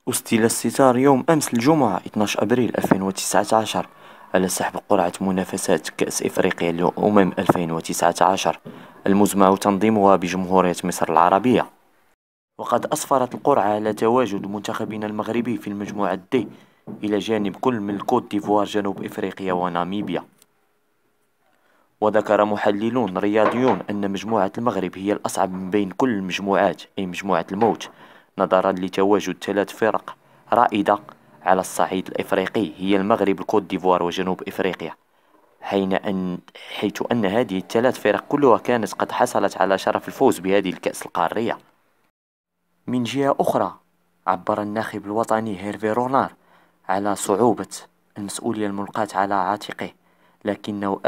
أسدل الستار يوم أمس الجمعة 12 أبريل 2019 على سحب قرعة منافسات كأس إفريقيا لأمم 2019 المزمع تنظيمها بجمهورية مصر العربية. وقد أسفرت القرعة على تواجد منتخبنا المغربي في المجموعة D إلى جانب كل من كوت ديفوار جنوب إفريقيا وناميبيا. وذكر محللون رياضيون أن مجموعة المغرب هي الأصعب من بين كل المجموعات، أي مجموعة الموت، نظرا لتواجد ثلاث فرق رائدة على الصعيد الإفريقي هي المغرب، الكوت ديفوار، وجنوب إفريقيا، حيث أن هذه الثلاث فرق كلها كانت قد حصلت على شرف الفوز بهذه الكأس القارية. من جهة أخرى، عبر الناخب الوطني هيرفي رونار على صعوبة المسؤولية الملقاة على عاتقه، لكنه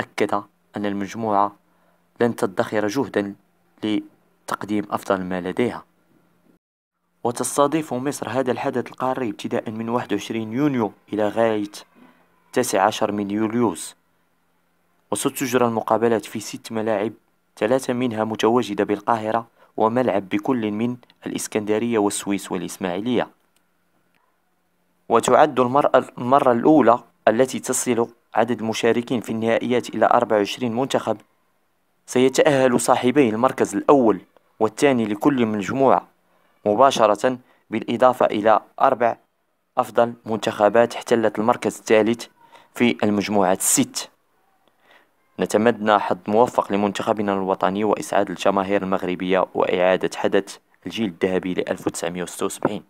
أكد أن المجموعة لن تدخر جهدا لتقديم أفضل ما لديها. وتستضيف مصر هذا الحدث القاري ابتداء من 21 يونيو إلى غاية 19 من يوليوز، وستجرى المقابلات في 6 ملاعب، 3 منها متواجدة بالقاهرة وملعب بكل من الإسكندرية والسويس والإسماعيلية. وتعد المرة الأولى التي تصل عدد المشاركين في النهائيات إلى 24 منتخب. سيتأهل صاحبي المركز الأول والثاني لكل مجموعة مباشرة، بالإضافة إلى 4 أفضل منتخبات احتلت المركز الثالث في المجموعات الست. نتمنى حظ موفق لمنتخبنا الوطني وإسعاد الجماهير المغربية وإعادة حدث الجيل الذهبي ل 1976.